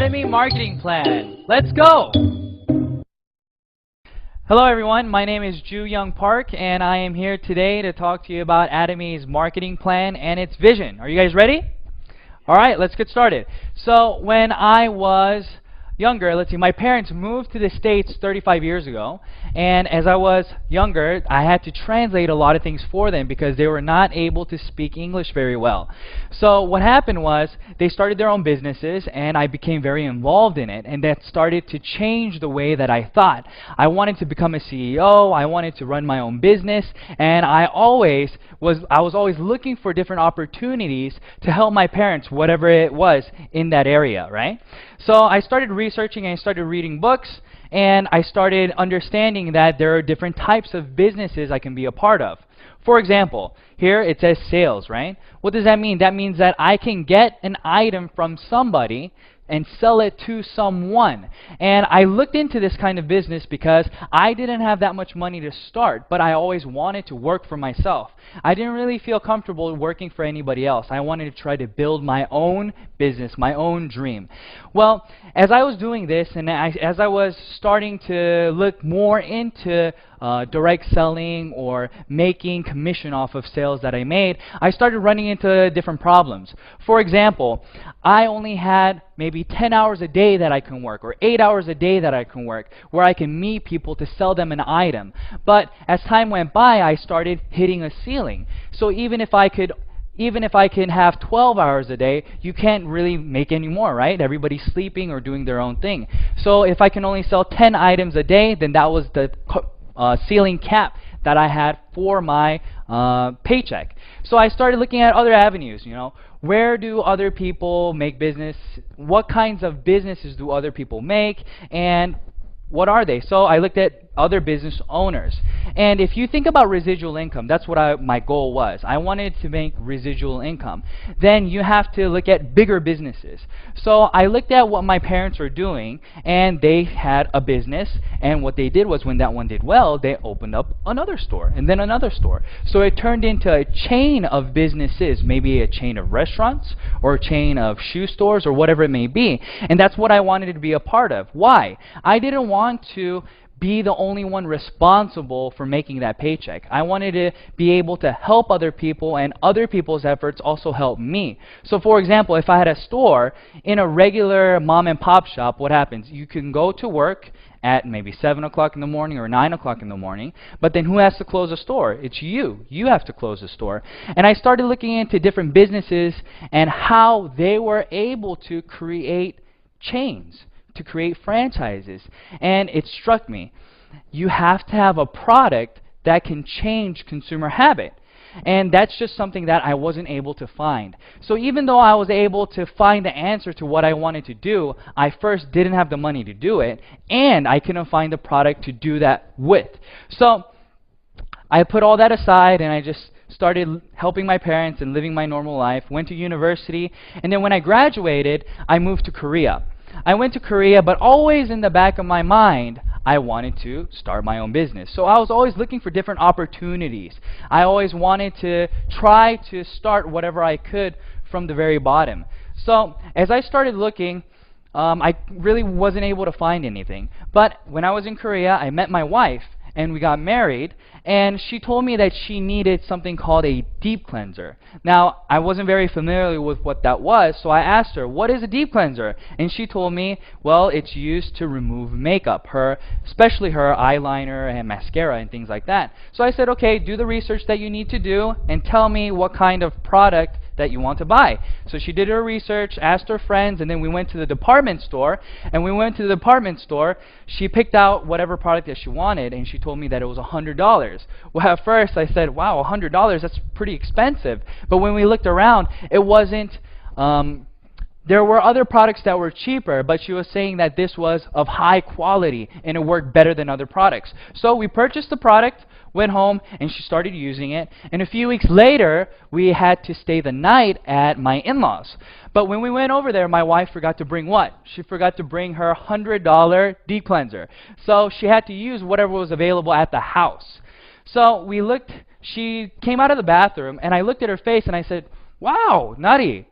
Atomy Marketing Plan. Let's go! Hello everyone, my name is Ju Young Park and I am here today to talk to you about Atomy's marketing plan and its vision. Are you guys ready? Alright, let's get started. So when I was younger, my parents moved to the States 35 years ago, and as I was younger, I had to translate a lot of things for them because they were not able to speak English very well. So what happened was they started their own businesses and I became very involved in it, and that started to change the way that I thought. I wanted to become a CEO, I wanted to run my own business, and I was always looking for different opportunities to help my parents, whatever it was in that area, right? So I started researching and I started reading books, and I started understanding that there are different types of businesses I can be a part of. For example, here it says sales, right? What does that mean? That means that I can get an item from somebody and sell it to someone. And I looked into this kind of business because I didn't have that much money to start, but I always wanted to work for myself. I didn't really feel comfortable working for anybody else. I wanted to try to build my own business, my own dream. Well, as I was doing this and as I was starting to look more into direct selling or making commission off of sales that I made, I started running into different problems. For example, I only had maybe 10 hours a day that I can work, or 8 hours a day that I can work, where I can meet people to sell them an item. But as time went by, I started hitting a ceiling. So even if I can have 12 hours a day, you can't really make any more, right? Everybody's sleeping or doing their own thing. So if I can only sell 10 items a day, then that was the ceiling cap that I had for my paycheck. So I started looking at other avenues, where do other people make business? What kinds of businesses do other people make? And what are they? So I looked at other business owners. And if you think about residual income, that's what my goal was. I wanted to make residual income. Then you have to look at bigger businesses. So I looked at what my parents were doing, and they had a business, and what they did was when that one did well, they opened up another store, and then another store. So it turned into a chain of businesses, maybe a chain of restaurants, or a chain of shoe stores, or whatever it may be. And that's what I wanted to be a part of. Why? I didn't want to be the only one responsible for making that paycheck. I wanted to be able to help other people, and other people's efforts also help me. So for example, if I had a store in a regular mom and pop shop, what happens? You can go to work at maybe 7 o'clock in the morning or 9 o'clock in the morning, but then who has to close the store? It's you. You have to close the store. And I started looking into different businesses and how they were able to create chains, to create franchises. And it struck me, you have to have a product that can change consumer habit. And that's just something that I wasn't able to find. So even though I was able to find the answer to what I wanted to do, I first didn't have the money to do it, and I couldn't find the product to do that with. So I put all that aside and I just started helping my parents and living my normal life, went to university, and then when I graduated, I moved to Korea. I went to Korea, but always in the back of my mind, I wanted to start my own business. So I was always looking for different opportunities. I always wanted to try to start whatever I could from the very bottom. So as I started looking, I really wasn't able to find anything. But when I was in Korea, I met my wife, and we got married, and she told me that she needed something called a deep cleanser. Now, I wasn't very familiar with what that was, so I asked her, what is a deep cleanser? And she told me, well, it's used to remove makeup, especially her eyeliner and mascara and things like that. So I said, okay, do the research that you need to do and tell me what kind of product that you want to buy. So she did her research, asked her friends, and then we went to the department store. And we went to the department store, she picked out whatever product that she wanted, and she told me that it was $100. Well, at first I said, wow, $100, that's pretty expensive. But when we looked around, it wasn't, there were other products that were cheaper, but she was saying that this was of high quality and it worked better than other products. So we purchased the product, went home, and she started using it. And a few weeks later, we had to stay the night at my in-laws. But when we went over there, my wife forgot to bring what? She forgot to bring her $100 deep cleanser. So she had to use whatever was available at the house. So we looked, she came out of the bathroom, and I looked at her face, and I said, wow, Nutty,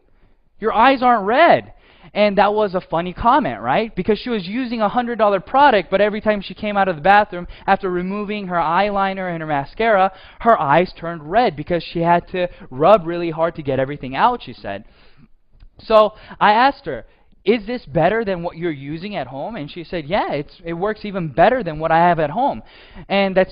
your eyes aren't red. And that was a funny comment, right? Because she was using a $100 product, but every time she came out of the bathroom, after removing her eyeliner and her mascara, her eyes turned red because she had to rub really hard to get everything out, she said. So I asked her, is this better than what you're using at home? And she said, yeah, it works even better than what I have at home. And that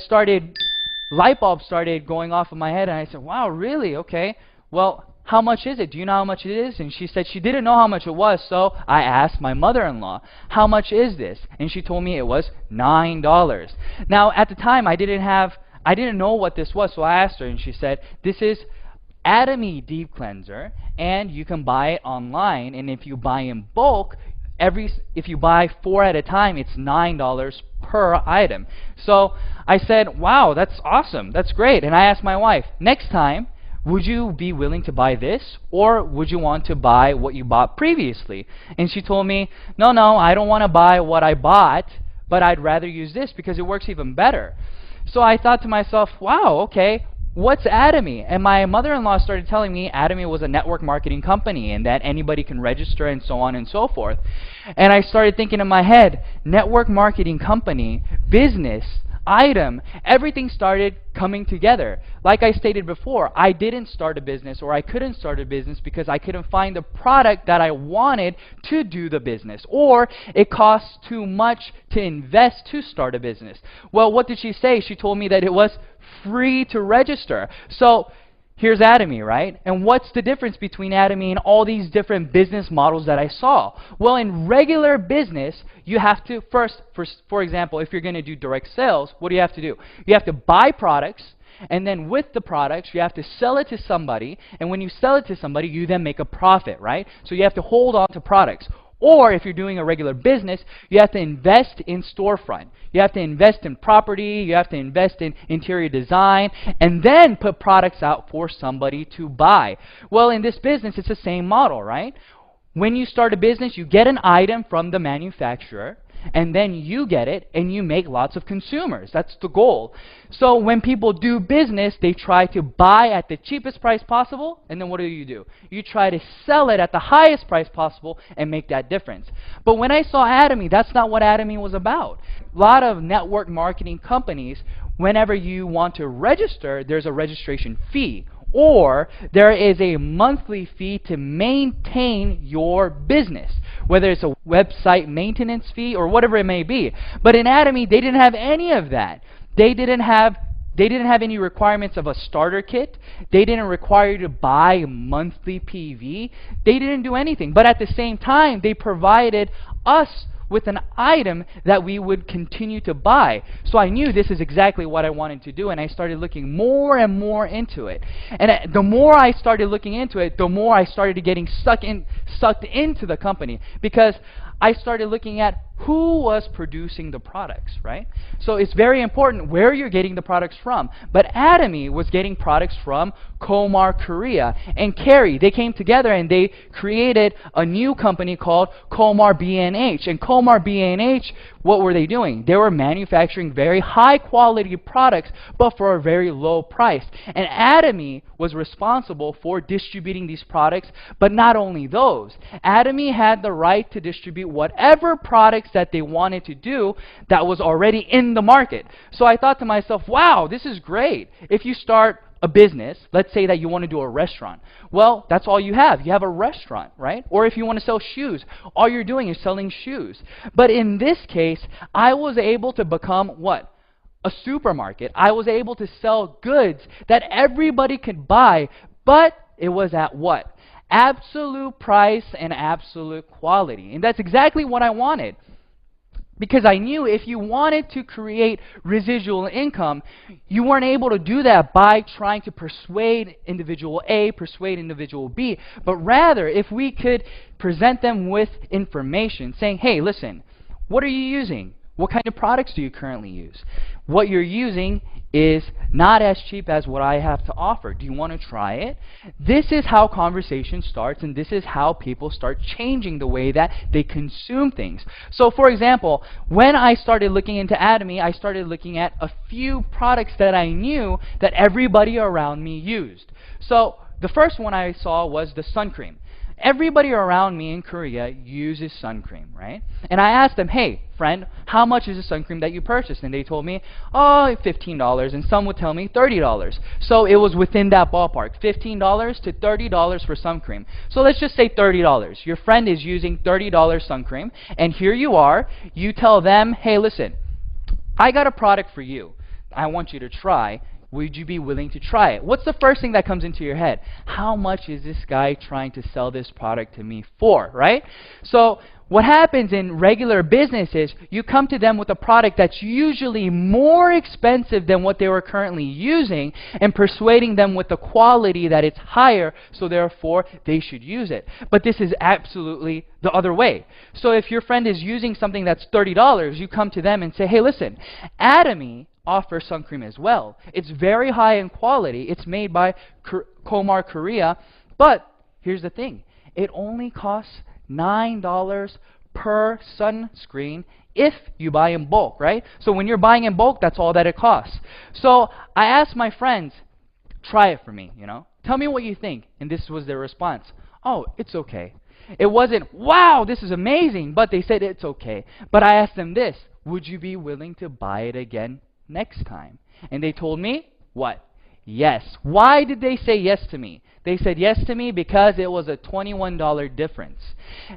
light bulb started going off in my head, and I said, wow, really? Okay. Well, how much is it? Do you know how much it is? And she said she didn't know how much it was, so I asked my mother-in-law, how much is this? And she told me it was $9. Now, at the time, I didn't know what this was, so I asked her, and she said, this is Atomy Deep Cleanser, and you can buy it online, and if you buy in bulk, if you buy 4 at a time, it's $9 per item. So I said, wow, that's awesome, that's great. And I asked my wife, next time, would you be willing to buy this, or would you want to buy what you bought previously? And she told me, no, I don't want to buy what I bought, but I'd rather use this because it works even better. So I thought to myself, wow, okay, what's Atomy? And my mother-in-law started telling me Atomy was a network marketing company and that anybody can register and so on and so forth. And I started thinking in my head, network marketing company, business, item, everything started coming together. Like I stated before, I didn't start a business, or I couldn't start a business because I couldn't find the product that I wanted to do the business, or it costs too much to invest to start a business. Well, what did she say? She told me that it was free to register. So here's Atomy, right? And what's the difference between Atomy and all these different business models that I saw? Well, in regular business, you have to first, for example, if you're going to do direct sales, what do you have to do? You have to buy products, and then with the products, you have to sell it to somebody, and when you sell it to somebody, you then make a profit, right? So you have to hold on to products. Or if you're doing a regular business, you have to invest in storefront. You have to invest in property, you have to invest in interior design, and then put products out for somebody to buy. Well, in this business, it's the same model, right? When you start a business, you get an item from the manufacturer, and then you get it, and you make lots of consumers. That's the goal. So when people do business, they try to buy at the cheapest price possible, and then what do? You try to sell it at the highest price possible and make that difference. But when I saw Atomy, that's not what Atomy was about. A lot of network marketing companies, whenever you want to register, there's a registration fee, or there is a monthly fee to maintain your business, whether it's a website maintenance fee or whatever it may be. But in Atomy, they didn't have any of that. They didn't have any requirements of a starter kit. They didn't require you to buy monthly PV. They didn't do anything. But at the same time, they provided us with an item that we would continue to buy. So I knew this is exactly what I wanted to do, and I started looking more and more into it. And the more I started looking into it, the more I started getting sucked into the company, because I started looking at who was producing the products, right? So it's very important where you're getting the products from. But Atomy was getting products from Komar, Korea, and Kerry. They came together and they created a new company called Komar B&H. And Komar B&H, what were they doing? They were manufacturing very high quality products, but for a very low price. And Atomy was responsible for distributing these products, but not only those. Atomy had the right to distribute whatever products that they wanted to do that was already in the market. So I thought to myself, wow, this is great. If you start a business, let's say that you want to do a restaurant. Well, that's all you have. You have a restaurant, right? Or if you want to sell shoes, all you're doing is selling shoes. But in this case, I was able to become what? A supermarket. I was able to sell goods that everybody could buy, but it was at what? Absolute price and absolute quality. And that's exactly what I wanted. Because I knew if you wanted to create residual income, you weren't able to do that by trying to persuade individual A, persuade individual B, but rather if we could present them with information saying, hey, listen, what are you using? What kind of products do you currently use? What you're using is not as cheap as what I have to offer. Do you want to try it? This is how conversation starts, and this is how people start changing the way that they consume things. So for example, when I started looking into Atomy, I started looking at a few products that I knew that everybody around me used. So the first one I saw was the sun cream. Everybody around me in Korea uses sun cream, right? And I asked them, hey, friend, how much is the sun cream that you purchased? And they told me, oh, $15. And some would tell me $30. So it was within that ballpark, $15 to $30 for sun cream. So let's just say $30. Your friend is using $30 sun cream, and here you are. You tell them, hey, listen, I got a product for you. I want you to try. Would you be willing to try it? What's the first thing that comes into your head? How much is this guy trying to sell this product to me for, right? So what happens in regular business is you come to them with a product that's usually more expensive than what they were currently using and persuading them with the quality that it's higher, so therefore they should use it. But this is absolutely the other way. So if your friend is using something that's $30, you come to them and say, hey, listen, Atomy offers sun cream as well. It's very high in quality. It's made by Komar Korea. But here's the thing. It only costs $9 per sunscreen if you buy in bulk, right? So when you're buying in bulk, that's all that it costs. So I asked my friends, try it for me, Tell me what you think. And this was their response. Oh, it's okay. It wasn't, wow, this is amazing, but they said it's okay. But I asked them this, would you be willing to buy it again next time? And they told me, what? Yes. Why did they say yes to me? They said yes to me because it was a $21 difference.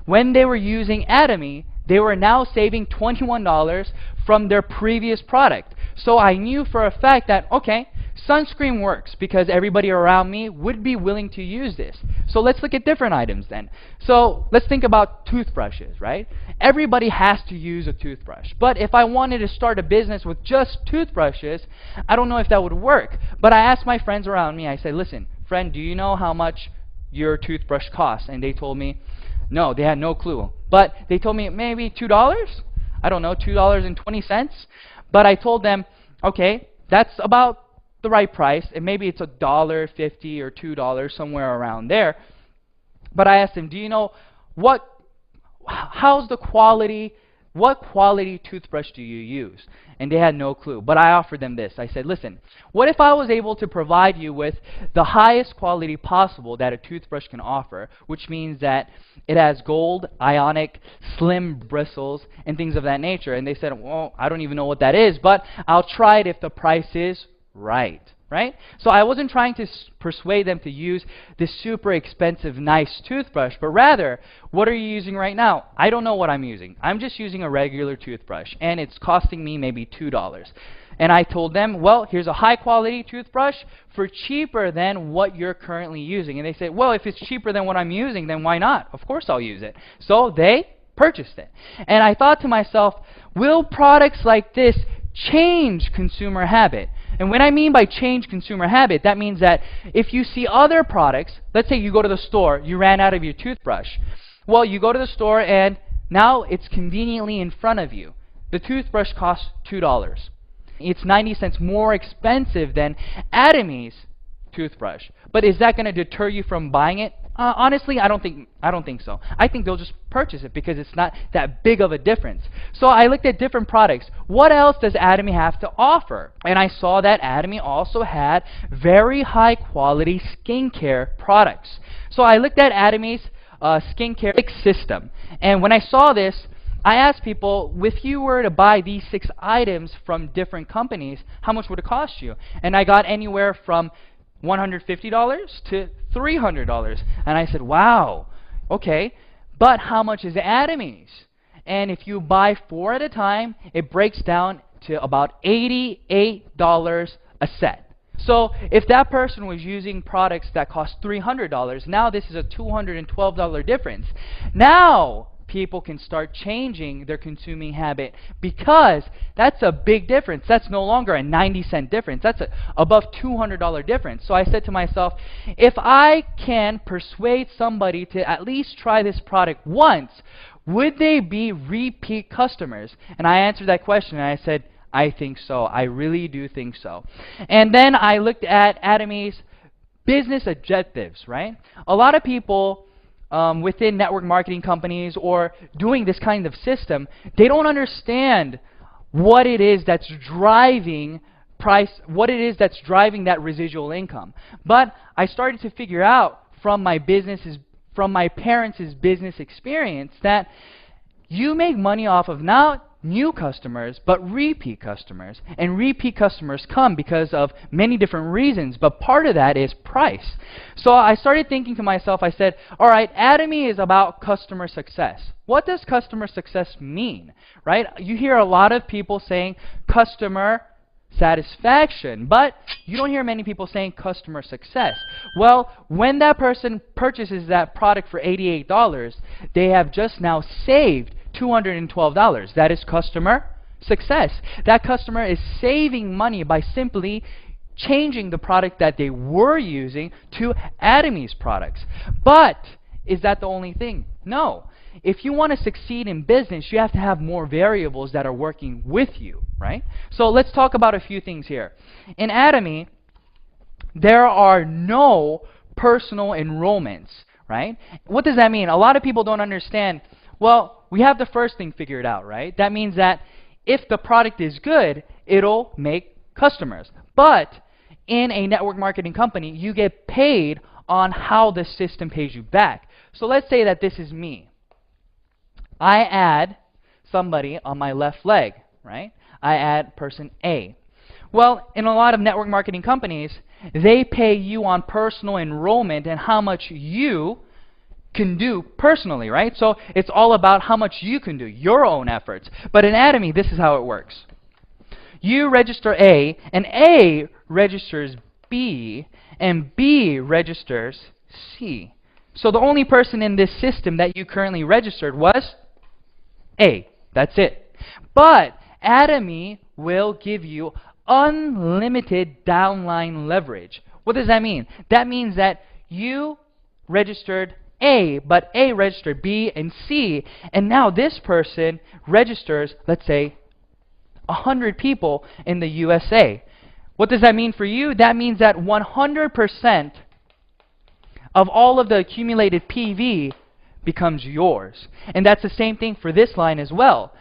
When they were using Atomy, they were now saving $21 from their previous product. So I knew for a fact that, okay, sunscreen works because everybody around me would be willing to use this. So let's look at different items then. So let's think about toothbrushes, right? Everybody has to use a toothbrush. But if I wanted to start a business with just toothbrushes, I don't know if that would work. But I asked my friends around me, I said, listen, friend, do you know how much your toothbrush costs? And they told me, no, they had no clue. But they told me maybe $2? I don't know, $2.20. But I told them, okay, that's about the right price, and maybe it's $1.50 or $2, somewhere around there. But I asked them, do you know how's the quality, what quality toothbrush do you use? And they had no clue. But I offered them this. I said, listen, what if I was able to provide you with the highest quality possible that a toothbrush can offer, which means that it has gold, ionic, slim bristles, and things of that nature. And they said, well, I don't even know what that is, but I'll try it if the price is right. So I wasn't trying to persuade them to use this super expensive, nice toothbrush, but rather, what are you using right now? I don't know what I'm using. I'm just using a regular toothbrush, and it's costing me maybe $2. And I told them, well, here's a high-quality toothbrush for cheaper than what you're currently using. And they said, well, if it's cheaper than what I'm using, then why not? Of course I'll use it. So they purchased it. And I thought to myself, will products like this change consumer habit? And when I mean by change consumer habit, that means that if you see other products, let's say you go to the store, you ran out of your toothbrush. Well, you go to the store and now it's conveniently in front of you. The toothbrush costs $2. It's 90 cents more expensive than Atomy's toothbrush. But is that going to deter you from buying it? Honestly, I don't think so. I think they'll just purchase it because it's not that big of a difference. So I looked at different products. What else does Atomy have to offer? And I saw that Atomy also had very high quality skincare products. So I looked at Atomy's skincare system. And when I saw this, I asked people, if you were to buy these 6 items from different companies, how much would it cost you? And I got anywhere from $150 to $300. And I said, wow, okay, but how much is Atomy's? And if you buy 4 at a time, it breaks down to about $88 a set. So if that person was using products that cost $300, now this is a $212 difference. Now people can start changing their consuming habit because that's a big difference. That's no longer a 90-cent difference. That's above $200 difference. So I said to myself, if I can persuade somebody to at least try this product once, would they be repeat customers? And I answered that question and I said, I think so. I really do think so. And then I looked at Atomy's business objectives, right? A lot of people within network marketing companies or doing this kind of system, they don't understand what it is that's driving what it is that's driving that residual income. But I started to figure out from my from my parents' business experience that you make money off of not new customers, but repeat customers. And repeat customers come because of many different reasons, but part of that is price. So I started thinking to myself, I said, all right, Atomy is about customer success. What does customer success mean, right? You hear a lot of people saying customer satisfaction, but you don't hear many people saying customer success. Well, when that person purchases that product for $88, they have just now saved $212. That is customer success. That customer is saving money by simply changing the product that they were using to Atomy's products. But is that the only thing? No. If you want to succeed in business, you have to have more variables that are working with you, right? So let's talk about a few things here. In Atomy, there are no personal enrollments, right? What does that mean? A lot of people don't understand. Well, we have the first thing figured out, right? That means that if the product is good, it'll make customers. But in a network marketing company, you get paid on how the system pays you back. So let's say that this is me. I add somebody on my left leg, right? I add person A. Well, in a lot of network marketing companies, they pay you on personal enrollment and how much you can do personally, right? So it's all about how much you can do, your own efforts. But in Atomy, this is how it works. You register A, and A registers B, and B registers C. So the only person in this system that you currently registered was A. That's it. But Atomy will give you unlimited downline leverage. What does that mean? That means that you registered A, but A registered B and C, and now this person registers, let's say, 100 people in the USA. What does that mean for you? That means that 100% of all of the accumulated PV becomes yours. And that's the same thing for this line as well.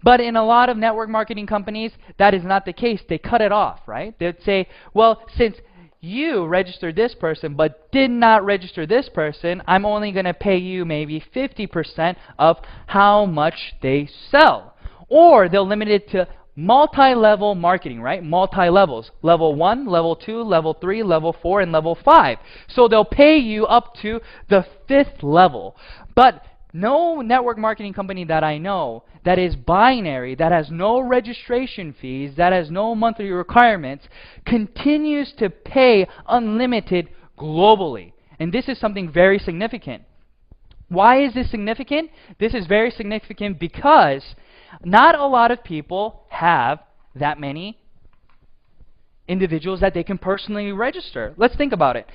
But in a lot of network marketing companies, that is not the case. They cut it off, right? They'd say, well, since you registered this person but did not register this person, I'm only going to pay you maybe 50% of how much they sell. Or they'll limit it to multi-level marketing, right? Multi-levels. Level 1, Level 2, Level 3, Level 4, and Level 5. So they'll pay you up to the 5th level. But no network marketing company that I know that is binary, that has no registration fees, that has no monthly requirements, continues to pay unlimited globally. And this is something very significant. Why is this significant? This is very significant because not a lot of people have that many individuals that they can personally register. Let's think about it.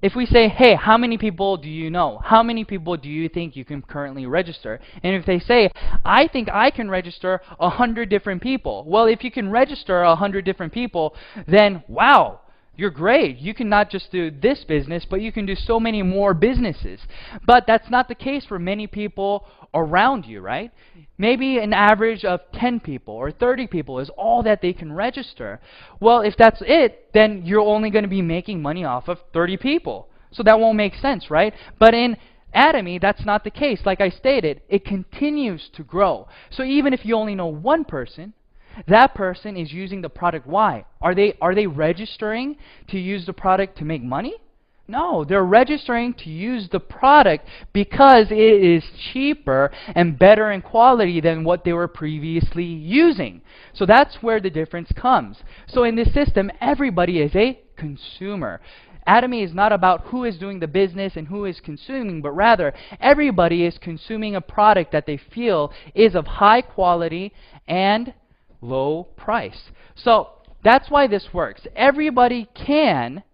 If we say, hey, how many people do you know? How many people do you think you can currently register? And if they say, I think I can register 100 different people. Well, if you can register 100 different people, then wow, you're great. You can not just do this business, but you can do so many more businesses. But that's not the case for many people around you, right? Maybe an average of 10 people or 30 people is all that they can register. Well, if that's it, then you're only going to be making money off of 30 people. So that won't make sense, right? But in Atomy, that's not the case. Like I stated, it continues to grow. So even if you only know one person, that person is using the product. Why? Are they registering to use the product to make money? No, they're registering to use the product because it is cheaper and better in quality than what they were previously using. So that's where the difference comes. So in this system, everybody is a consumer. Atomy is not about who is doing the business and who is consuming, but rather everybody is consuming a product that they feel is of high quality and low price. So that's why this works. Everybody can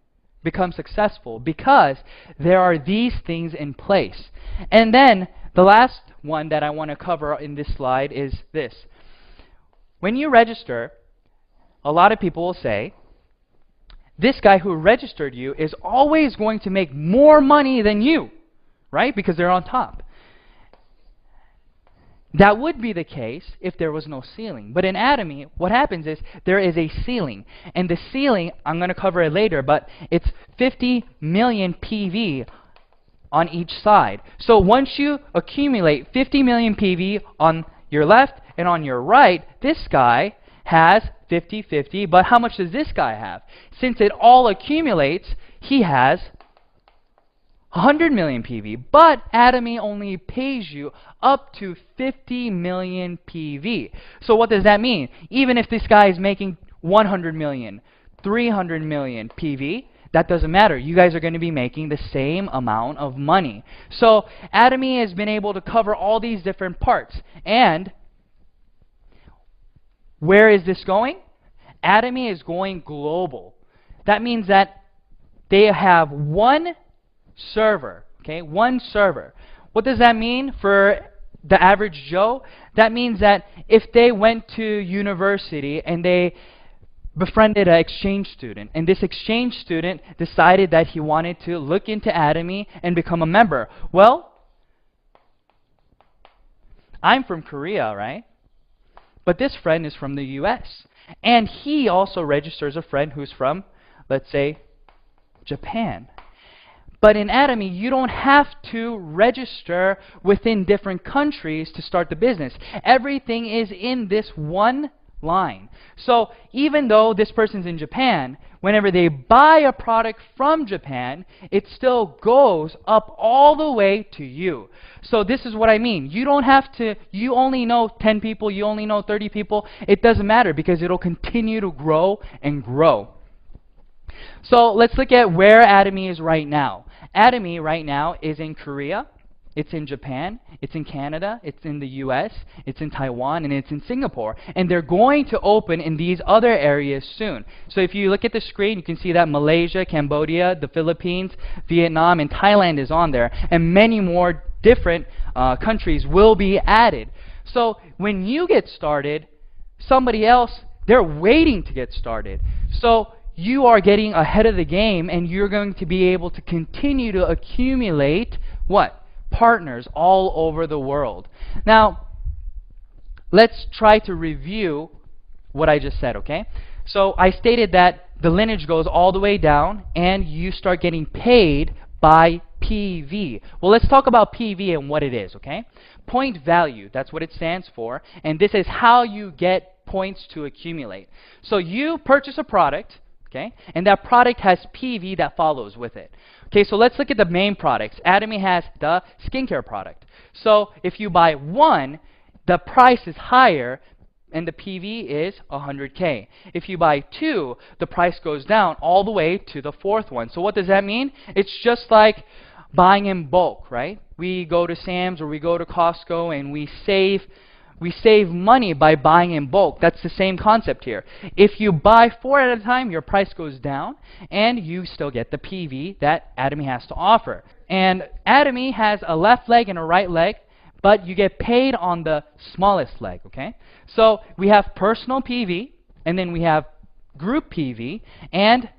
become successful because there are these things in place. And then the last one that I want to cover in this slide is this. When you register, a lot of people will say, this guy who registered you is always going to make more money than you, right? Because they're on top. That would be the case if there was no ceiling. But in Atomy, what happens is there is a ceiling. And the ceiling, I'm going to cover it later, but it's 50 million PV on each side. So once you accumulate 50 million PV on your left and on your right, this guy has 50-50, but how much does this guy have? Since it all accumulates, he has 100 million PV, but Atomy only pays you up to 50 million PV. So what does that mean? Even if this guy is making 100 million, 300 million PV, that doesn't matter. You guys are going to be making the same amount of money. So Atomy has been able to cover all these different parts. And where is this going? Atomy is going global. That means that they have one server, okay? One server. What does that mean for the average Joe? That means that if they went to university and they befriended an exchange student, and this exchange student decided that he wanted to look into Atomy and become a member. Well, I'm from Korea, right? But this friend is from the US. And he also registers a friend who's from, let's say, Japan. But in Atomy, you don't have to register within different countries to start the business. Everything is in this one line. So even though this person's in Japan, whenever they buy a product from Japan, it still goes up all the way to you. So this is what I mean. You don't have to, you only know 10 people, you only know 30 people. It doesn't matter because it'll continue to grow and grow. So let's look at where Atomy is right now. Atomy right now is in Korea, it's in Japan, it's in Canada, it's in the US, it's in Taiwan, and it's in Singapore. And they're going to open in these other areas soon. So if you look at the screen, you can see that Malaysia, Cambodia, the Philippines, Vietnam, and Thailand is on there. And many more different countries will be added. So when you get started, somebody else, they're waiting to get started. So you are getting ahead of the game, and you're going to be able to continue to accumulate what? Partners all over the world. Now, let's try to review what I just said, okay? So I stated that the lineage goes all the way down, and you start getting paid by PV. Well, let's talk about PV and what it is, okay? Point value, that's what it stands for, and this is how you get points to accumulate. So you purchase a product, okay, and that product has PV that follows with it. Okay, so let's look at the main products. Atomy has the skincare product. So if you buy one, the price is higher and the PV is 100K. If you buy two, the price goes down all the way to the fourth one. So what does that mean? It's just like buying in bulk, right? We go to Sam's or we go to Costco and we save money by buying in bulk. That's the same concept here. If you buy 4 at a time, your price goes down, and you still get the PV that Atomy has to offer. And Atomy has a left leg and a right leg, but you get paid on the smallest leg, okay? So we have personal PV, and then we have group PV, and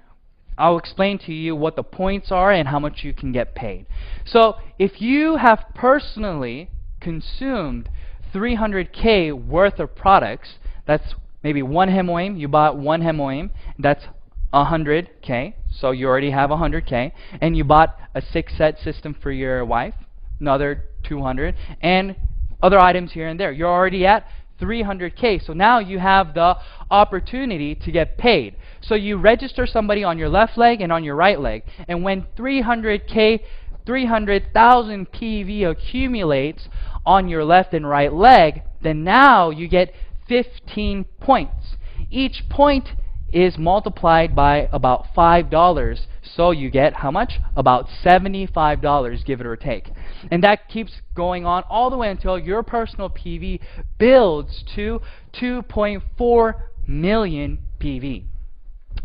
I'll explain to you what the points are and how much you can get paid. So if you have personally consumed 300K worth of products, that's maybe one hemoim, you bought one hemoim, that's 100K, so you already have 100K, and you bought a 6-set system for your wife, another 200, and other items here and there. You're already at 300K, so now you have the opportunity to get paid. So you register somebody on your left leg and on your right leg, and when 300K, 300,000 PV accumulates on your left and right leg, then now you get 15 points. Each point is multiplied by about $5, so you get how much? About $75, give it or take. And that keeps going on all the way until your personal PV builds to 2.4 million PV.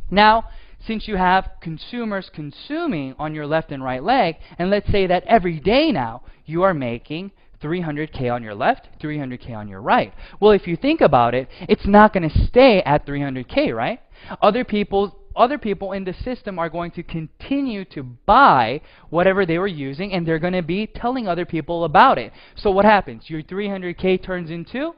Now, since you have consumers consuming on your left and right leg, and let's say that every day now you are making 300K on your left, 300K on your right. Well, if you think about it, it's not going to stay at 300K, right? Other people other people in the system are going to continue to buy whatever they were using, and they're going to be telling other people about it. So what happens? Your 300K turns into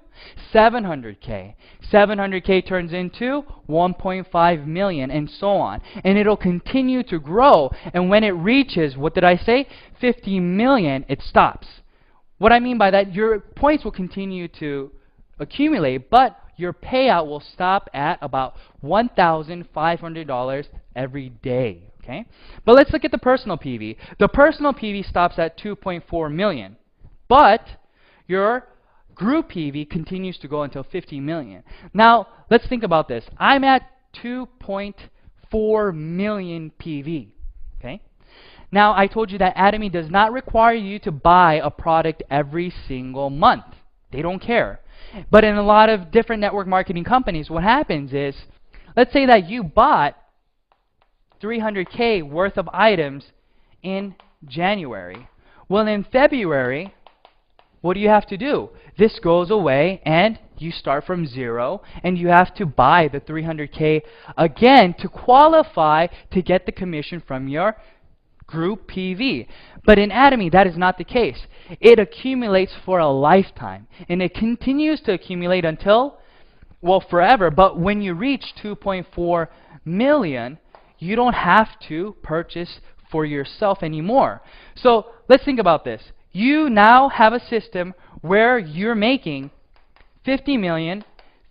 700K. 700K turns into 1.5 million, and so on. And it'll continue to grow. And when it reaches, what did I say? 50 million, it stops. What I mean by that, your points will continue to accumulate, but your payout will stop at about $1,500 every day. Okay? But let's look at the personal PV. The personal PV stops at 2.4 million, but your group PV continues to go until 50 million. Now, let's think about this. I'm at 2.4 million PV. Okay? Now, I told you that Atomy does not require you to buy a product every single month. They don't care. But in a lot of different network marketing companies, what happens is, let's say that you bought 300K worth of items in January. Well, in February, what do you have to do? This goes away, and you start from zero, and you have to buy the 300K again to qualify to get the commission from your group PV. But in Atomy, that is not the case. It accumulates for a lifetime, and it continues to accumulate until, well, forever. But when you reach 2.4 million, you don't have to purchase for yourself anymore. So let's think about this. You now have a system where you're making 50 million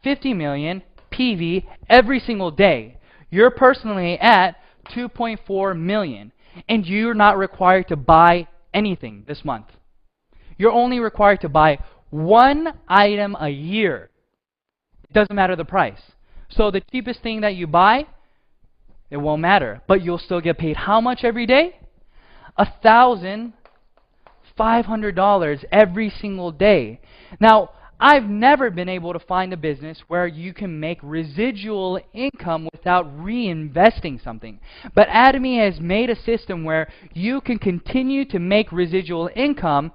PV every single day. You're personally at 2.4 million. And you're not required to buy anything this month. You're only required to buy one item a year. It doesn't matter the price. So the cheapest thing that you buy, it won't matter. But you'll still get paid how much every day? $1,500 every single day. Now, I've never been able to find a business where you can make residual income without reinvesting something. But Atomy has made a system where you can continue to make residual income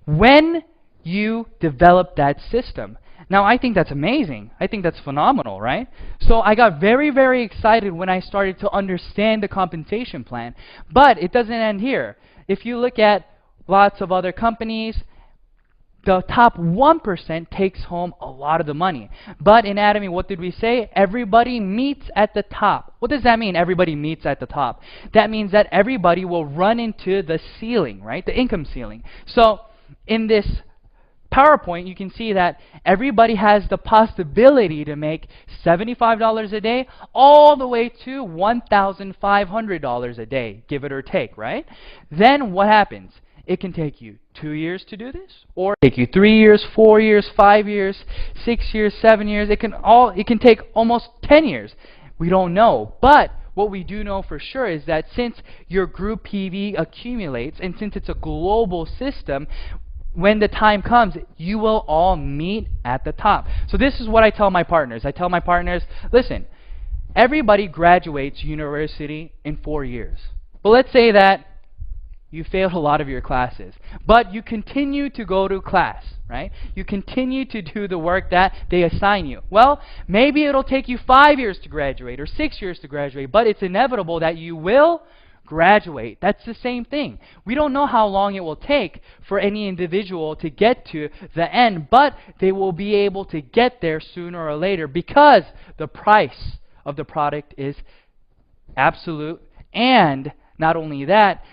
when you develop that system. Now, I think that's amazing. I think that's phenomenal, right? So I got very, very excited when I started to understand the compensation plan. But it doesn't end here. If you look at lots of other companies, the top 1% takes home a lot of the money. But in Atomy, what did we say? Everybody meets at the top. What does that mean, everybody meets at the top? That means that everybody will run into the ceiling, right? The income ceiling. So in this PowerPoint, you can see that everybody has the possibility to make $75 a day all the way to $1,500 a day, give it or take, right? Then what happens? It can take you 2 years to do this, or take you 3 years, 4 years, 5 years, 6 years, 7 years. It can take almost 10 years. We don't know. But what we do know for sure is that since your group PV accumulates, and since it's a global system, when the time comes, you will all meet at the top. So this is what I tell my partners. I tell my partners, listen, everybody graduates university in 4 years. But let's say that you failed a lot of your classes, but you continue to go to class, right? You continue to do the work that they assign you. Well, maybe it'll take you 5 years to graduate or 6 years to graduate, but it's inevitable that you will graduate. That's the same thing. We don't know how long it will take for any individual to get to the end, but they will be able to get there sooner or later because the price of the product is absolute. And not only that,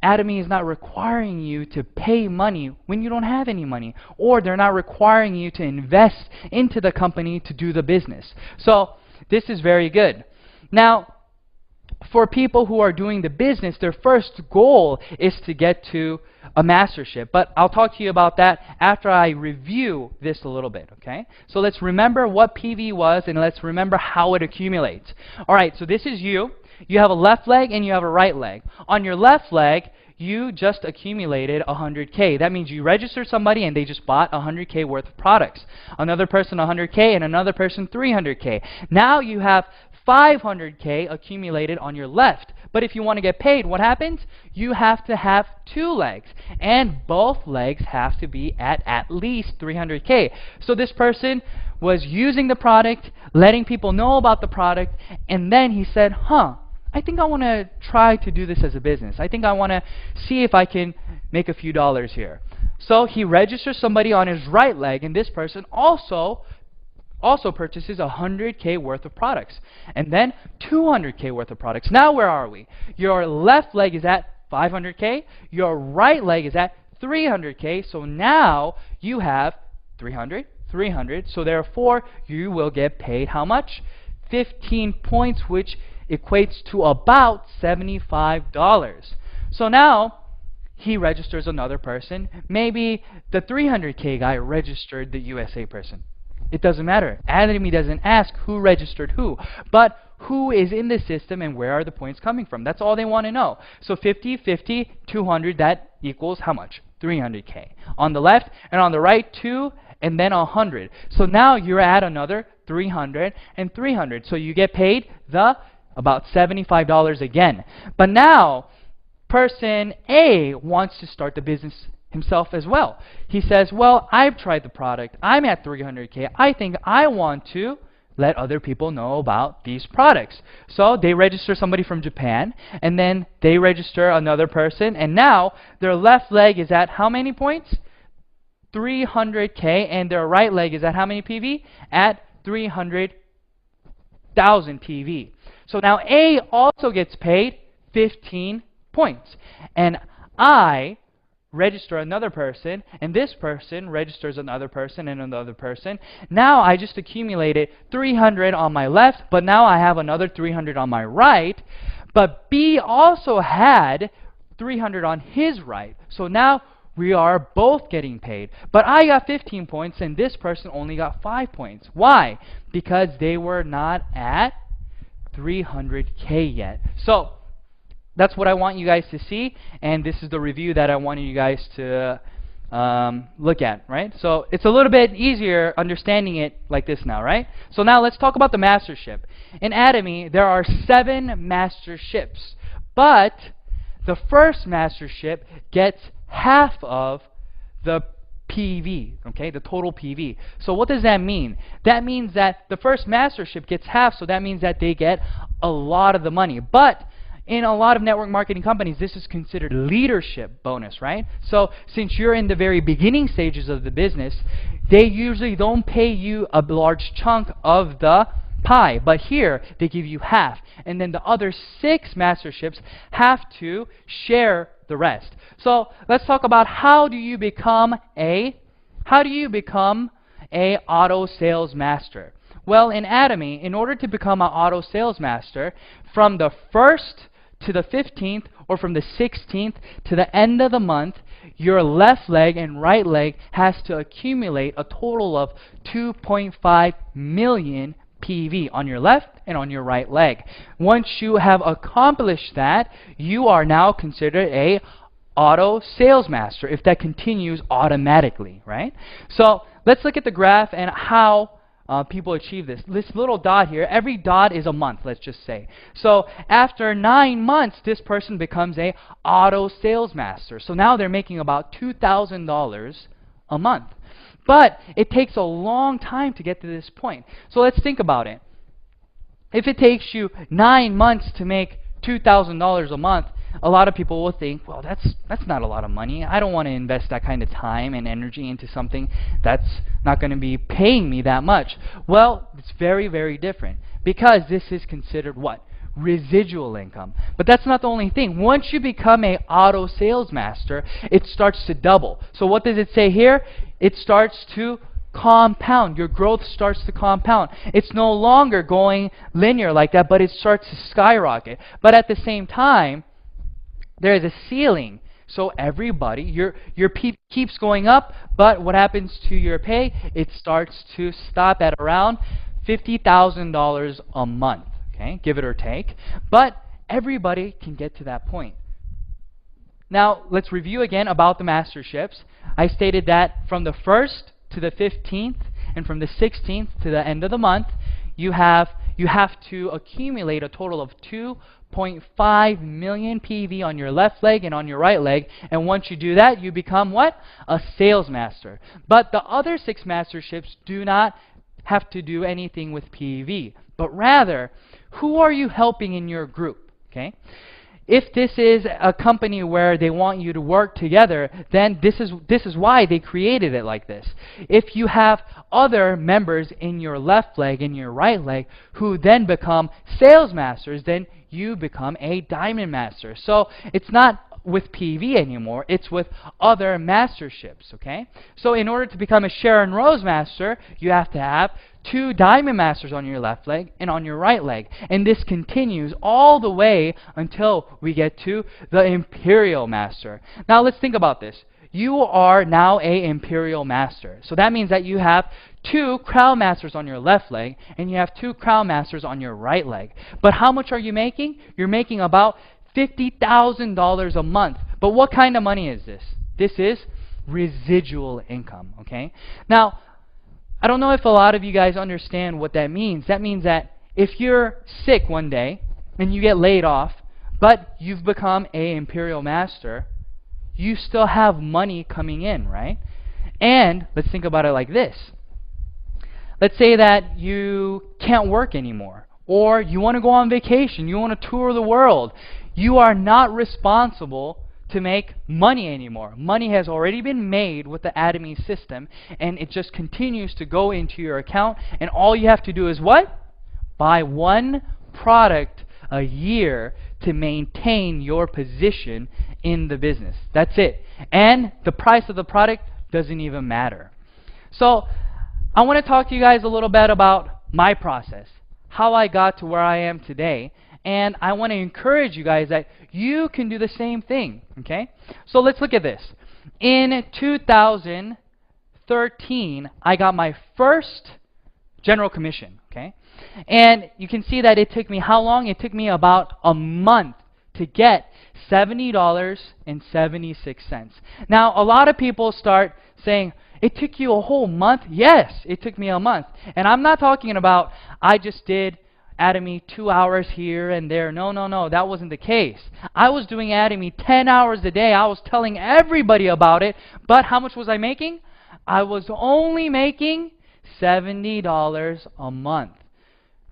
Atomy is not requiring you to pay money when you don't have any money, or they're not requiring you to invest into the company to do the business. So this is very good. Now, for people who are doing the business, their first goal is to get to a mastership. But I'll talk to you about that after I review this a little bit, okay? So let's remember what PV was, and let's remember how it accumulates. All right, so this is you. You have a left leg and you have a right leg. On your left leg, you just accumulated 100K. That means you registered somebody and they just bought 100K worth of products. Another person 100K and another person 300K. Now you have 500K accumulated on your left. But if you want to get paid, what happens? You have to have 2 legs, and both legs have to be at least 300K. So this person was using the product, letting people know about the product, and then he said, I think I want to try to do this as a business. I think I want to see if I can make a few dollars here. So he registers somebody on his right leg, and this person also purchases 100K worth of products, and then 200K worth of products. Now where are we? Your left leg is at 500K, your right leg is at 300K, so now you have 300, 300, so therefore you will get paid how much? 15 points, which equates to about $75. So now he registers another person. Maybe the 300K guy registered the USA person. It doesn't matter. Atomy doesn't ask who registered who, but who is in the system and where are the points coming from. That's all they want to know. So 50, 50, 200, that equals how much? 300K. On the left and on the right, 2 and then 100. So now you're at another 300 and 300. So you get paid about $75 again. But now person A wants to start the business himself as well. He says, well, I've tried the product. I'm at 300K. I think I want to let other people know about these products. So they register somebody from Japan, and then they register another person, and now their left leg is at how many points? 300K, and their right leg is at how many PV? At 300,000 PV. So now A also gets paid 15 points. And I register another person, and this person registers another person and another person. Now I just accumulated 300 on my left, but now I have another 300 on my right. But B also had 300 on his right. So now we are both getting paid. But I got 15 points, and this person only got 5 points. Why? Because they were not at 300K yet. So that's what I want you guys to see, and this is the review that I wanted you guys to look at, right? So it's a little bit easier understanding it like this now, right? So now let's talk about the mastership. In Atomy, there are 7 masterships, but the first mastership gets half of the PV, okay, the total PV. So what does that mean? That means that the first mastership gets half, so that means that they get a lot of the money. But in a lot of network marketing companies, this is considered leadership bonus, right? So since you're in the very beginning stages of the business, they usually don't pay you a large chunk of the pie. But here, they give you half. And then the other 6 masterships have to share the rest. So let's talk about how do you become a auto sales master. Well, in Atomy, in order to become an auto sales master, from the 1st to the 15th, or from the 16th to the end of the month, your left leg and right leg has to accumulate a total of 2.5 million PV on your left and on your right leg. Once you have accomplished that, you are now considered a auto sales master, if that continues automatically, right? So let's look at the graph and how people achieve this. This little dot here, every dot is a month, let's just say. So after 9 months, this person becomes a auto sales master. So now they're making about $2,000 a month. But it takes a long time to get to this point. So let's think about it. If it takes you 9 months to make $2,000 a month, a lot of people will think, well, that's not a lot of money. I don't want to invest that kind of time and energy into something that's not going to be paying me that much. Well, it's very, very different, because this is considered what? Residual income. But that's not the only thing. Once you become a auto sales master, it starts to double. So what does it say here? It starts to compound. Your growth starts to compound. It's no longer going linear like that, but it starts to skyrocket. But at the same time, there is a ceiling. So everybody, your pay keeps going up, but what happens to your pay? It starts to stop at around $50,000 a month, okay, give it or take. But everybody can get to that point. Now, let's review again about the masterships. I stated that from the 1st to the 15th and from the 16th to the end of the month, you have to accumulate a total of 1.5 million PV on your left leg and on your right leg. And once you do that, you become what? A sales master. But the other 6 masterships do not have to do anything with PV, but rather, who are you helping in your group? Okay? If this is a company where they want you to work together, then this is why they created it like this. If you have other members in your left leg and your right leg who then become sales masters, then you become a diamond master. So it's not with PV anymore, it's with other masterships, okay? So in order to become a Sharon Rose master, you have to have 2 diamond masters on your left leg and on your right leg. And this continues all the way until we get to the Imperial Master. Now let's think about this. You are now a Imperial Master. So that means that you have 2 Crown Masters on your left leg and you have 2 Crown Masters on your right leg. But how much are you making? You're making about $50,000 a month. But what kind of money is this? This is residual income, okay? Now, I don't know if a lot of you guys understand what that means. That means that if you're sick one day and you get laid off, but you've become a Imperial Master, you still have money coming in, right? And let's think about it like this. Let's say that you can't work anymore, or you want to go on vacation, you want to tour the world. You are not responsible to make money anymore. Money has already been made with the Atomy system, and it just continues to go into your account, and all you have to do is what? Buy 1 product a year to maintain your position in the business. That's it. And the price of the product doesn't even matter. So I want to talk to you guys a little bit about my process, how I got to where I am today, and I want to encourage you guys that you can do the same thing, okay? So let's look at this. In 2013, I got my first general commission, okay? And you can see that it took me how long? It took me about a month to get $70.76. Now, a lot of people start saying, it took you a whole month? Yes, it took me a month. And I'm not talking about I just did Atomy 2 hours here and there. No, no, no, that wasn't the case. I was doing Atomy 10 hours a day. I was telling everybody about it. But how much was I making? I was only making $70 a month.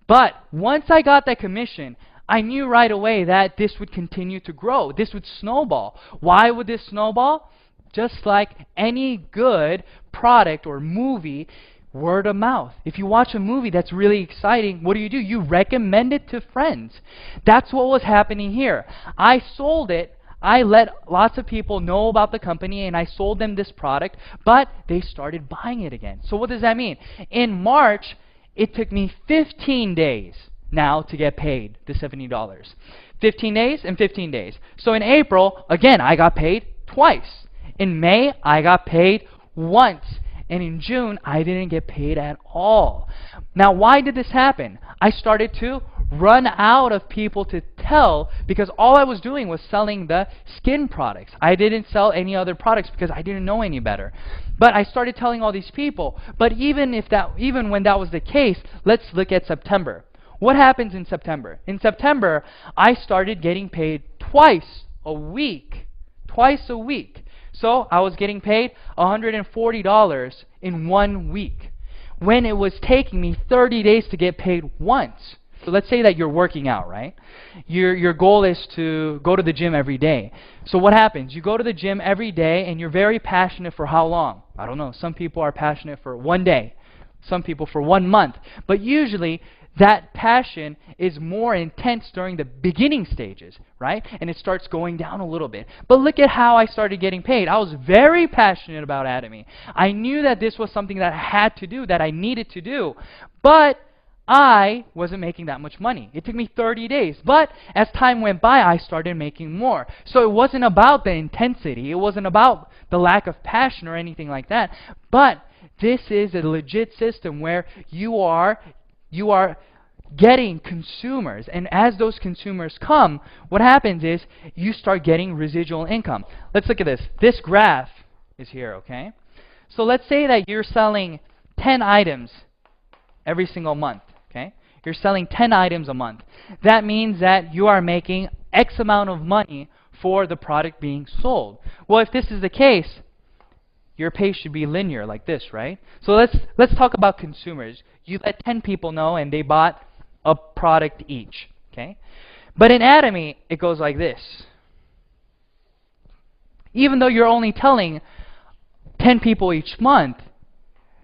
But once I got that commission, I knew right away that this would continue to grow. This would snowball. Why would this snowball? Just like any good product or movie, word of mouth. If you watch a movie that's really exciting, what do? You recommend it to friends. That's what was happening here. I sold it. I let lots of people know about the company and I sold them this product, but they started buying it again. So what does that mean? In March, it took me 15 days now to get paid the $70. 15 days and 15 days. So in April, again, I got paid twice. In May, I got paid once. And in June, I didn't get paid at all. Now, why did this happen? I started to run out of people to tell because all I was doing was selling the skin products. I didn't sell any other products because I didn't know any better. But I started telling all these people. But even when that was the case, let's look at September. What happens in September? In September, I started getting paid twice a week. Twice a week. So I was getting paid $140 in 1 week when it was taking me 30 days to get paid once. So let's say that you're working out, right? Your goal is to go to the gym every day. So what happens? You go to the gym every day and you're very passionate for how long? I don't know. Some people are passionate for 1 day. Some people for 1 month. But usually that passion is more intense during the beginning stages, right? And it starts going down a little bit. But look at how I started getting paid. I was very passionate about Atomy. I knew that this was something that I had to do, that I needed to do. But I wasn't making that much money. It took me 30 days. But as time went by, I started making more. So it wasn't about the intensity. It wasn't about the lack of passion or anything like that. But this is a legit system where you are getting consumers, and as those consumers come, what happens is you start getting residual income. Let's look at this. This graph is here, okay? So let's say that you're selling 10 items every single month, okay? you're selling 10 items a month. That means that you are making X amount of money for the product being sold. Well, if this is the case, your pace should be linear like this, right? So let's talk about consumers. You let 10 people know and they bought a product each, okay? But in Atomy, it goes like this. Even though you're only telling 10 people each month,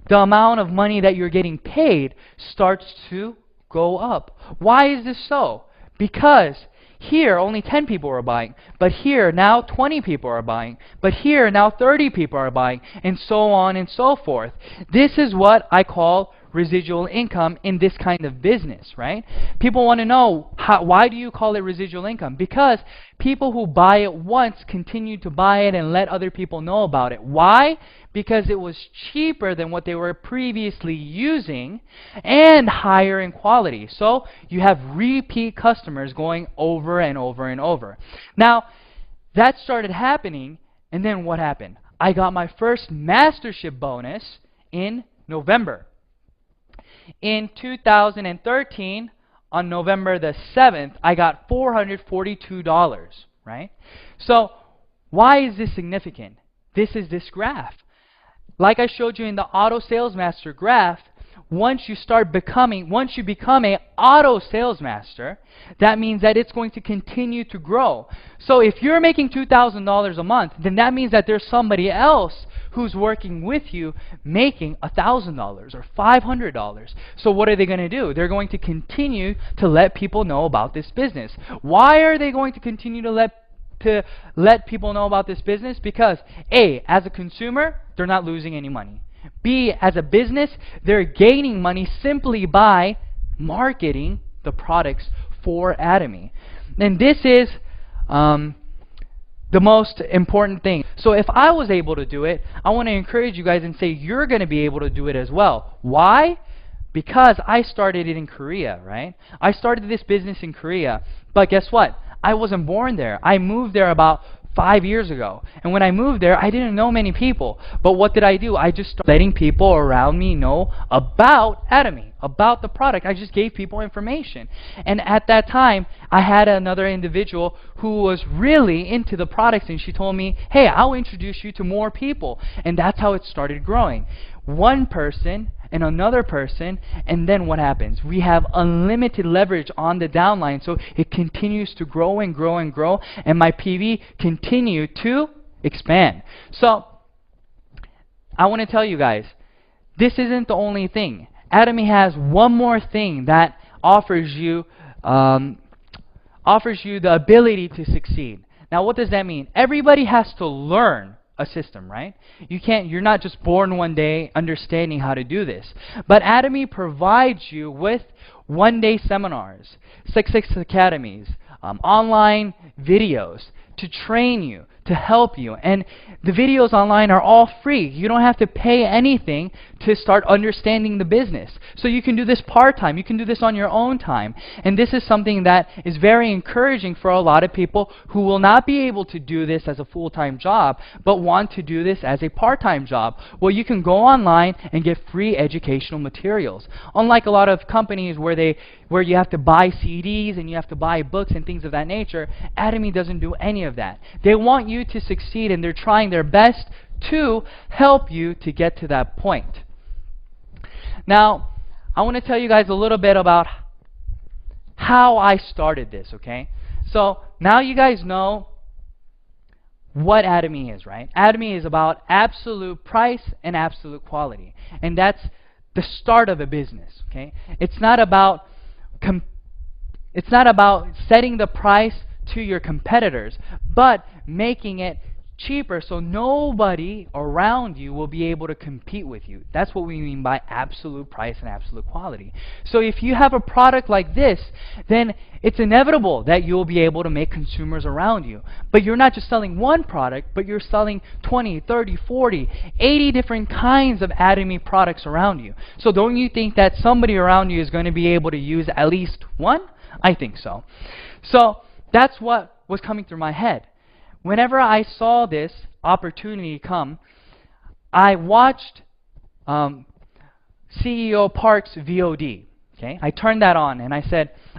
the amount of money that you're getting paid starts to go up. Why is this so? Because here only 10 people are buying, but here now 20 people are buying, but here now 30 people are buying, and so on and so forth. This is what I call residual income in this kind of business, right? People want to know, why do you call it residual income? Because people who buy it once continue to buy it and let other people know about it. Why? Because it was cheaper than what they were previously using and higher in quality. So you have repeat customers going over and over and over. Now, that started happening, and then what happened? I got my first mastership bonus in November. In 2013, on November the 7th, I got $442, right? So why is this significant? This is this graph. Like I showed you in the Auto Sales Master graph, once you become a auto sales master, that means that it's going to continue to grow. So if you're making $2,000 a month, then that means that there's somebody else who's working with you making $1,000 or $500. So what are they going to do? They're going to continue to let people know about this business. Why are they going to continue to let people know about this business? Because A, as a consumer, they're not losing any money. B, as a business, they're gaining money simply by marketing the products for Atomy. And this is the most important thing. So if I was able to do it, I want to encourage you guys and say you're going to be able to do it as well. Why? Because I started it in Korea, right? I started this business in Korea, but guess what? I wasn't born there. I moved there about 5 years ago. And when I moved there, I didn't know many people. But what did I do? I just started letting people around me know about Atomy, about the product. I just gave people information. And at that time, I had another individual who was really into the products, and she told me, hey, I'll introduce you to more people. And that's how it started growing. One person and another person, and then what happens? We have unlimited leverage on the downline, so it continues to grow and grow and grow, and my PV continue to expand. So I want to tell you guys, this isn't the only thing. Atomy has one more thing that offers you the ability to succeed. Now, what does that mean? Everybody has to learn a system, right? You're not just born one day understanding how to do this. But Atomy provides you with one-day seminars, 6 academies, online videos to train you, to help you. And the videos online are all free. You don't have to pay anything to start understanding the business. So you can do this part-time. You can do this on your own time. And this is something that is very encouraging for a lot of people who will not be able to do this as a full-time job, but want to do this as a part-time job. Well, you can go online and get free educational materials. Unlike a lot of companies where you have to buy CDs and you have to buy books and things of that nature, Atomy doesn't do any of that. They want you to succeed, and they're trying their best to help you to get to that point. Now, I want to tell you guys a little bit about how I started this, okay? So now you guys know what Atomy is, right? Atomy is about absolute price and absolute quality. And that's the start of a business, okay? It's not about setting the price to your competitors, but making it cheaper so nobody around you will be able to compete with you. That's what we mean by absolute price and absolute quality. So if you have a product like this, then it's inevitable that you'll be able to make consumers around you. But you're not just selling one product, but you're selling 20, 30, 40, 80 different kinds of Atomy products around you. So don't you think that somebody around you is going to be able to use at least one? I think so. So that's what was coming through my head. Whenever I saw this opportunity come, I watched CEO Park's VOD. Okay, I turned that on and I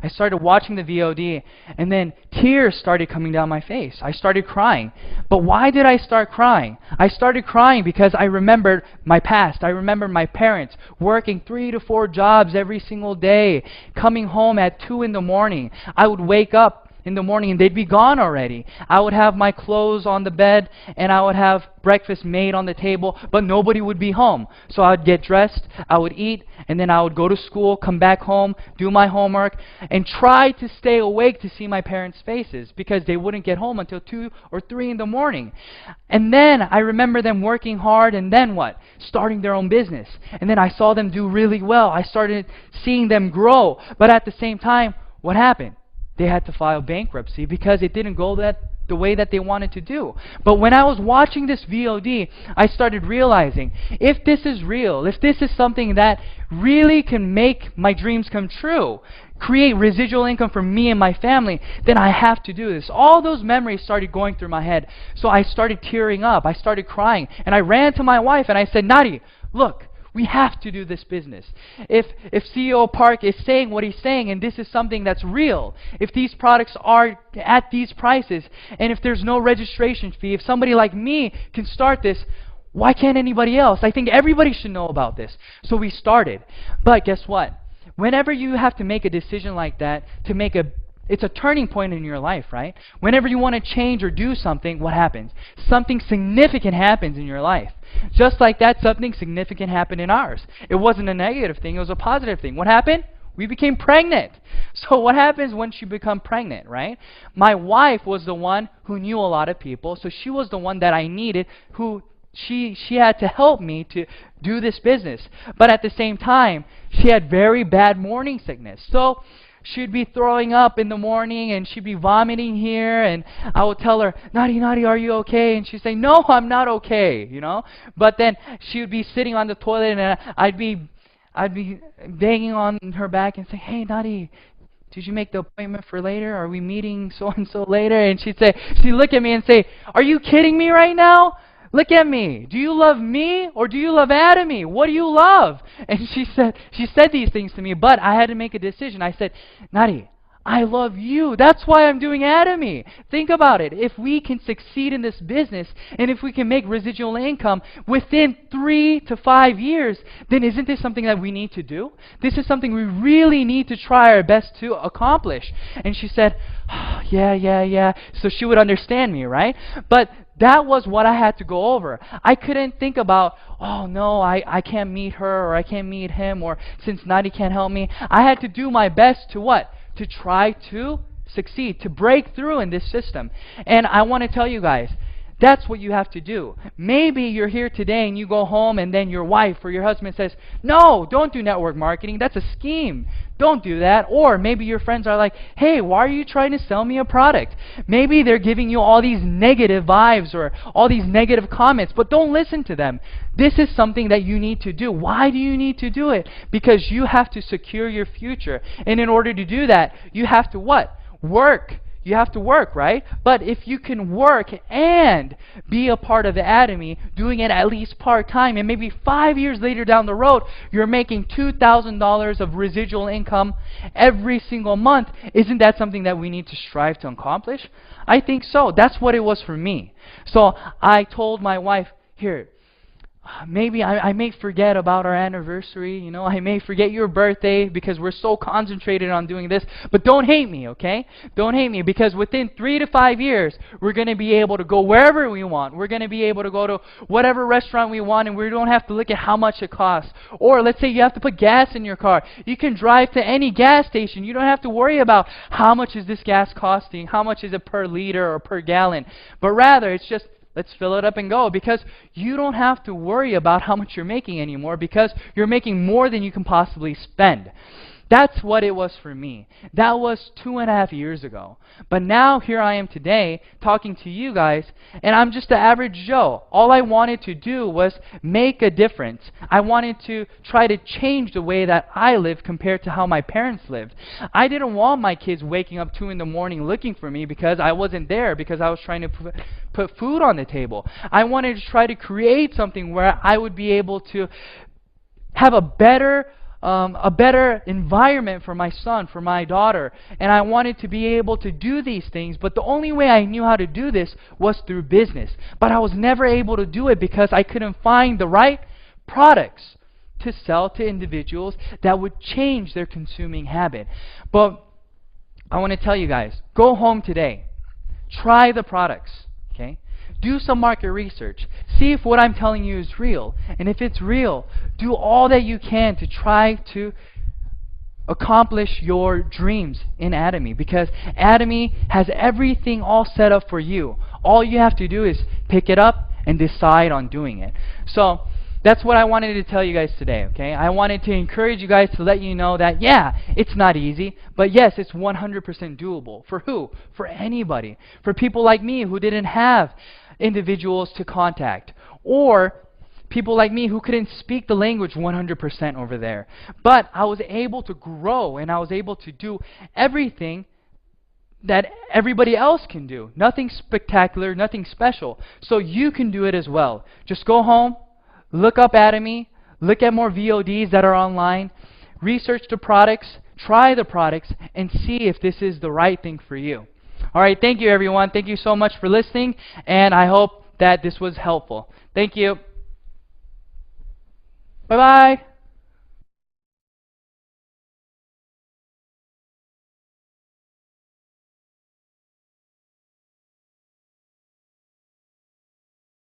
started watching the VOD, and then tears started coming down my face. I started crying. But why did I start crying? I started crying because I remembered my past. I remembered my parents working 3 to 4 jobs every single day, coming home at 2 in the morning. I would wake up in the morning and they'd be gone already. I would have my clothes on the bed and I would have breakfast made on the table, but nobody would be home. So I would get dressed, I would eat, and then I would go to school, come back home, do my homework, and try to stay awake to see my parents' faces because they wouldn't get home until 2 or 3 in the morning. And then I remember them working hard, and then what? Starting their own business. And then I saw them do really well. I started seeing them grow. But at the same time, what happened? They had to file bankruptcy because it didn't go the way that they wanted to do. But when I was watching this VOD, I started realizing, if this is real, if this is something that really can make my dreams come true, create residual income for me and my family, then I have to do this. All those memories started going through my head. So I started tearing up. I started crying. And I ran to my wife and I said, Nadi, look, we have to do this business. If CEO Park is saying what he's saying, and this is something that's real, if these products are at these prices, and if there's no registration fee, if somebody like me can start this, why can't anybody else? I think everybody should know about this. So we started. But guess what? Whenever you have to make a decision like that, it's a turning point in your life, right? Whenever you want to change or do something, what happens? Something significant happens in your life. Just like that, something significant happened in ours. It wasn't a negative thing, it was a positive thing. What happened? We became pregnant. So what happens once you become pregnant, right? My wife was the one who knew a lot of people, so she was the one that I needed, who she had to help me to do this business. But at the same time, she had very bad morning sickness. So she'd be throwing up in the morning and she'd be vomiting here, and I would tell her, Nadi, are you okay? And she'd say, no, I'm not okay, you know? But then she would be sitting on the toilet and I'd be banging on her back and say, hey, Nadi, did you make the appointment for later? Are we meeting so-and-so later? And she'd look at me and say, are you kidding me right now? Look at me. Do you love me or do you love Atomy? What do you love? And she said these things to me, but I had to make a decision. I said, Nadi, I love you. That's why I'm doing Atomy. Think about it. If we can succeed in this business and if we can make residual income within 3 to 5 years, then isn't this something that we need to do? This is something we really need to try our best to accomplish. And she said, oh, yeah. So she would understand me, right? But that was what I had to go over. I couldn't think about, oh no, I can't meet her or I can't meet him, or since Nadi can't help me. I had to do my best to what? To try to succeed, to break through in this system. And I want to tell you guys, that's what you have to do. Maybe you're here today and you go home and then your wife or your husband says, no, don't do network marketing. That's a scheme. Don't do that. Or maybe your friends are like, hey, why are you trying to sell me a product? Maybe they're giving you all these negative vibes or all these negative comments, but don't listen to them. This is something that you need to do. Why do you need to do it? Because you have to secure your future. And in order to do that, you have to what? Work. You have to work, right? But if you can work and be a part of the Atomy, doing it at least part-time, and maybe 5 years later down the road, you're making $2,000 of residual income every single month, isn't that something that we need to strive to accomplish? I think so. That's what it was for me. So I told my wife, here, maybe I may forget about our anniversary, you know, I may forget your birthday because we're so concentrated on doing this, but don't hate me, okay? Don't hate me, because within 3 to 5 years, we're going to be able to go wherever we want. We're going to be able to go to whatever restaurant we want, and we don't have to look at how much it costs. Or let's say you have to put gas in your car. You can drive to any gas station. You don't have to worry about how much is this gas costing, how much is it per liter or per gallon, but rather it's just, let's fill it up and go, because you don't have to worry about how much you're making anymore because you're making more than you can possibly spend. That's what it was for me. That was 2.5 years ago. But now here I am today talking to you guys, and I'm just an average Joe. All I wanted to do was make a difference. I wanted to try to change the way that I live compared to how my parents lived. I didn't want my kids waking up 2 in the morning looking for me because I wasn't there, because I was trying to put food on the table. I wanted to try to create something where I would be able to have a better a better environment for my son, for my daughter. And I wanted to be able to do these things, but the only way I knew how to do this was through business. But I was never able to do it because I couldn't find the right products to sell to individuals that would change their consuming habit. But I want to tell you guys, go home today. Try the products, okay? Do some market research. See if what I'm telling you is real. And if it's real, do all that you can to try to accomplish your dreams in Atomy, because Atomy has everything all set up for you. All you have to do is pick it up and decide on doing it. So that's what I wanted to tell you guys today, okay? I wanted to encourage you guys to let you know that, yeah, it's not easy, but yes, it's 100% doable. For who? For anybody. For people like me who didn't have individuals to contact, or people like me who couldn't speak the language 100% over there. But I was able to grow, and I was able to do everything that everybody else can do. Nothing spectacular, nothing special. So you can do it as well. Just go home, look up Atomy, look at more VODs that are online, research the products, try the products, and see if this is the right thing for you. All right, thank you, everyone. Thank you so much for listening, and I hope that this was helpful. Thank you. Bye-bye.